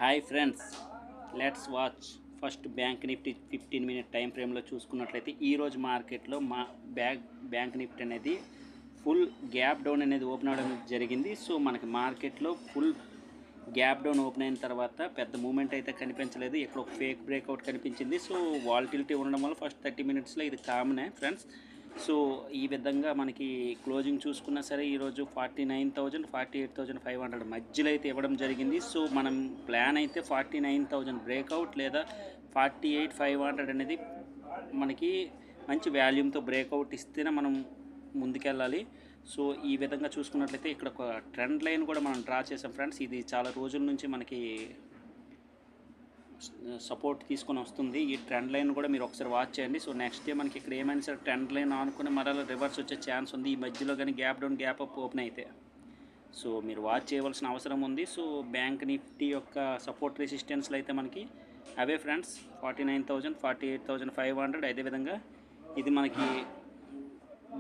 Hi friends, let's watch first bank Nifty 15 minute time ఫ్రేమ్లో చూసుకున్నట్లయితే ఈరోజు మార్కెట్లో బ్యాంక్ నిఫ్టీ అనేది ఫుల్ గ్యాప్ డౌన్ అనేది ఓపెన్ అవ్వడం జరిగింది. సో మనకి మార్కెట్లో ఫుల్ గ్యాప్ డౌన్ ఓపెన్ అయిన తర్వాత పెద్ద మూమెంట్ అయితే కనిపించలేదు. ఇక్కడ ఒక ఫేక్ బ్రేక్అవుట్ కనిపించింది. సో వాలటిలిటీ ఉండడం వల్ల ఫస్ట్ 30 మినిట్స్లో ఇది కామనే ఫ్రెండ్స్. సో ఈ విధంగా మనకి క్లోజింగ్ చూసుకున్నా సరే ఈరోజు 49,000 48,500 మధ్యలో అయితే ఇవ్వడం జరిగింది. సో మనం ప్లాన్ అయితే 49,000 బ్రేక్అవుట్ లేదా 48,500 అనేది మనకి మంచి వాల్యూమ్తో బ్రేక్అవుట్ ఇస్తేనే మనం ముందుకెళ్ళాలి. సో ఈ విధంగా చూసుకున్నట్లయితే ఇక్కడ ఒక ట్రెండ్ లైన్ కూడా మనం డ్రా చేసాం ఫ్రెండ్స్. ఇది చాలా రోజుల నుంచి మనకి సపోర్ట్ తీసుకొని వస్తుంది. ఈ ట్రెండ్ లైన్ కూడా మీరు ఒకసారి వాచ్ చేయండి. సో నెక్స్ట్ డే మనకి ఇక్కడ ఏమైనా సరే ట్రెండ్ లైన్ ఆనుకుని మరలా రివర్స్ వచ్చే ఛాన్స్ ఉంది. ఈ మధ్యలో కానీ gap down gap up open అయితే సో మీరు వాచ్ చేయవలసిన అవసరం ఉంది. సో బ్యాంక్ నిఫ్టీ యొక్క సపోర్ట్ రెసిస్టెన్స్లు అయితే మనకి అవే ఫ్రెండ్స్ 49,000 48,500. అదేవిధంగా ఇది మనకి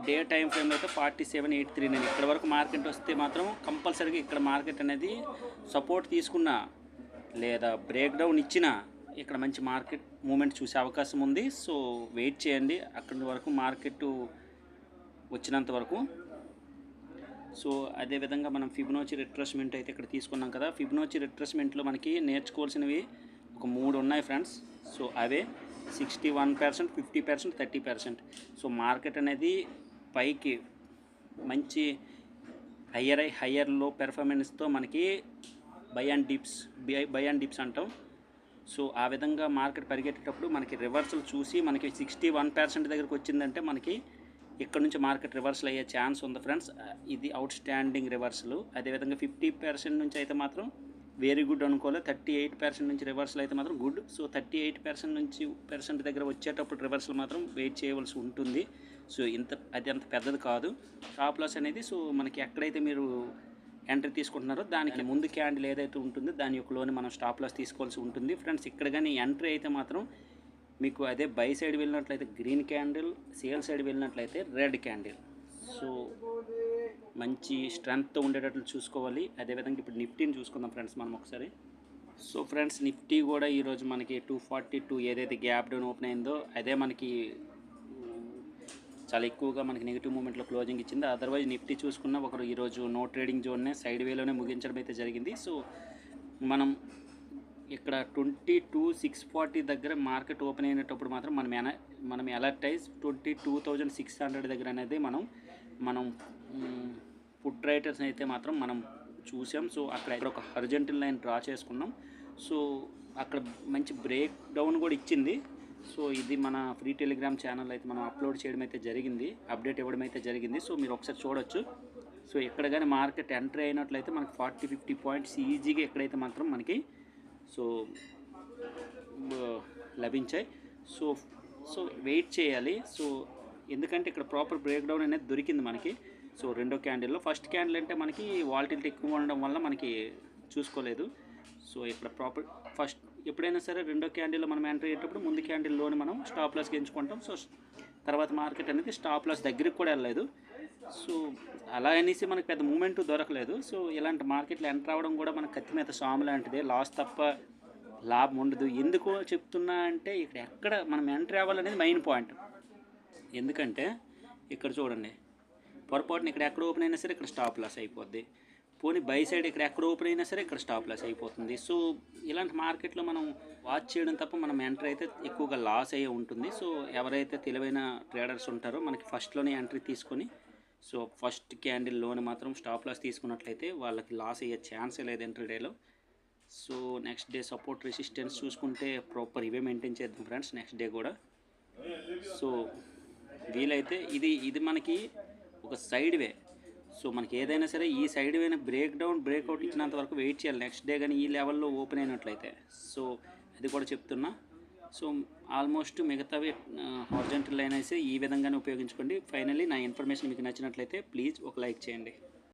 డే టైం ఫ్రేమ్లో అయితే 47,839. ఇక్కడ వరకు మార్కెట్ వస్తే మాత్రం కంపల్సరీగా ఇక్కడ మార్కెట్ అనేది సపోర్ట్ తీసుకున్న లేదా బ్రేక్ డౌన్ ఇచ్చినా ఇక్కడ మంచి మార్కెట్ మూమెంట్ చూసే అవకాశం ఉంది. సో వెయిట్ చేయండి అక్కడి వరకు మార్కెట్ వచ్చినంత వరకు. సో అదేవిధంగా మనం ఫిబొనాచి రిట్రేస్మెంట్ అయితే ఇక్కడ తీసుకున్నాం కదా. ఫిబొనాచి రిట్రేస్మెంట్లో మనకి నేర్చుకోవాల్సినవి ఒక 3 ఉన్నాయి ఫ్రెండ్స్. సో అవే 61%, 50%, 30%. సో మార్కెట్ అనేది పైకి మంచి హయ్యర్ లో పెర్ఫార్మెన్స్తో మనకి బై అండ్ డిప్స్ అంటాం. సో ఆ విధంగా మార్కెట్ పరిగెట్టేటప్పుడు మనకి రివర్సల్ చూసి మనకి 61% దగ్గరకు వచ్చిందంటే మనకి ఇక్కడ నుంచి మార్కెట్ రివర్సల్ అయ్యే ఛాన్స్ ఉంది ఫ్రెండ్స్. ఇది అవుట్ స్టాండింగ్ రివర్సల్. అదేవిధంగా 50% నుంచి అయితే మాత్రం వెరీ గుడ్ అనుకోవాలి. 38% నుంచి రివర్సల్ అయితే మాత్రం గుడ్. సో 38% నుంచి దగ్గర వచ్చేటప్పుడు రివర్సల్ మాత్రం వెయిట్ చేయవలసి ఉంటుంది. సో అది అంత పెద్దది కాదు స్టాప్ లాస్ అనేది. సో మనకి ఎక్కడైతే మీరు ఎంట్రీ తీసుకుంటున్నారో దానికి ముందు క్యాండిల్ ఏదైతే ఉంటుందో దాని యొక్క లోని మనం స్టాప్ లాస్ తీసుకోవాల్సి ఉంటుంది ఫ్రెండ్స్. ఇక్కడ కానీ ఎంట్రీ అయితే మాత్రం మీకు అదే బై సైడ్ వెళ్ళినట్లయితే గ్రీన్ క్యాండిల్, సేల్ సైడ్ వెళ్ళినట్లయితే రెడ్ క్యాండిల్. సో మంచి స్ట్రెంగ్త్తో ఉండేటట్లు చూసుకోవాలి. అదేవిధంగా ఇప్పుడు నిఫ్టీని చూసుకుందాం ఫ్రెండ్స్ మనం ఒకసారి. సో ఫ్రెండ్స్ నిఫ్టీ కూడా ఈరోజు మనకి 242 ఏదైతే గ్యాప్ డౌన్ ఓపెన్ అయిందో అదే మనకి చాలా ఎక్కువగా మనకి నెగిటివ్ మూమెంట్లో క్లోజింగ్ ఇచ్చింది. అదర్వైజ్ నిఫ్టీ చూసుకున్న ఒకరు ఈరోజు నో ట్రేడింగ్ జోన్నే సైడ్ వేలోనే ముగించడం అయితే జరిగింది. సో మనం ఇక్కడ 22,640 దగ్గర మార్కెట్ ఓపెన్ అయినప్పుడు మాత్రం మనం అలర్ట్ అయ్యి 22,600 దగ్గర అనేది మనం పుట్ రైటర్స్ అయితే మాత్రం మనం చూసాం. సో అక్కడ ఒక హారిజాంటల్ లైన్ డ్రా చేసుకున్నాం. సో అక్కడ మంచి బ్రేక్ డౌన్ కూడా ఇచ్చింది. సో ఇది మన ఫ్రీ టెలిగ్రామ్ ఛానల్ అయితే మనం అప్లోడ్ చేయడం అయితే జరిగింది, అప్డేట్ ఇవ్వడం అయితే జరిగింది. సో మీరు ఒకసారి చూడొచ్చు. సో ఎక్కడ కానీ మార్కెట్ ఎంట్రీ అయినట్లయితే మనకి 40-50 పాయింట్స్ ఈజీగా ఎక్కడైతే మాత్రం మనకి సో లభించాయి. సో వెయిట్ చేయాలి. సో ఎందుకంటే ఇక్కడ ప్రాపర్ బ్రేక్ డౌన్ అనేది దొరికింది మనకి. సో రెండో క్యాండిల్లో ఫస్ట్ క్యాండిల్ అంటే మనకి వాలటిలిటీ ఎక్కువ ఉండడం వల్ల మనకి చూసుకోలేదు. సో ఇక్కడ ప్రాపర్ ఫస్ట్ ఎప్పుడైనా సరే రెండో క్యాండిల్లో మనం ఎంటర్ అయ్యేటప్పుడు ముందు క్యాండిల్లోని మనం స్టాప్ లాస్కి ఎంచుకుంటాం. సో తర్వాత మార్కెట్ అనేది స్టాప్ లాస్ దగ్గరికి కూడా వెళ్ళలేదు. సో అలా అనేసి మనకు పెద్ద మూమెంట్ దొరకలేదు. సో ఇలాంటి మార్కెట్లో ఎంటర్ అవ్వడం కూడా మనకు కత్తి మీద సాము లాంటిదే, లాస్ తప్ప లాభం ఉండదు. ఎందుకు చెప్తున్నా అంటే ఇక్కడ ఎక్కడ మనం ఎంటర్ అవ్వాలనేది మెయిన్ పాయింట్. ఎందుకంటే ఇక్కడ చూడండి, పొరపాటున ఇక్కడ ఎక్కడ ఓపెన్ అయినా సరే ఇక్కడ స్టాప్ లాస్ అయిపోద్ది. పోనీ బై సైడ్ ఇక్కడ ఎక్కడ ఓపెన్ అయినా సరే ఇక్కడ స్టాప్ లాస్ అయిపోతుంది. సో ఇలాంటి మార్కెట్లో మనం వాచ్ చేయడం తప్ప మనం ఎంట్రీ అయితే ఎక్కువగా లాస్ అయ్యే ఉంటుంది. సో ఎవరైతే తెలివైన ట్రేడర్స్ ఉంటారో మనకి ఫస్ట్లోనే ఎంట్రీ తీసుకొని సో ఫస్ట్ క్యాండిల్లోనే మాత్రం స్టాప్ లాస్ తీసుకున్నట్లయితే వాళ్ళకి లాస్ అయ్యే ఛాన్సే లేదు ఎంట్రీ డేలో. So next day support resistance చూసుకుంటే ప్రాపర్ ఇవే మెయింటైన్ చేద్దాం ఫ్రెండ్స్ నెక్స్ట్ డే కూడా. సో వీలైతే ఇది మనకి ఒక సైడ్ వే. సో మనకి ఏదైనా సరే ఈ సైడ్ వేన బ్రేక్అవుట్ ఇచ్చినంత వరకు వెయిట్ చేయాలి నెక్స్ట్ డే కానీ ఈ లెవెల్లో ఓపెన్ అయినట్లయితే. సో అది కూడా చెప్తున్నా. సో ఆల్మోస్ట్ మిగతావి హారిజాంటల్ లైన్ అయితే ఈ విధంగానే ఉపయోగించుకోండి. ఫైనల్లీ నా ఇన్ఫర్మేషన్ మీకు నచ్చినట్లయితే ప్లీజ్ ఒక లైక్ చేయండి.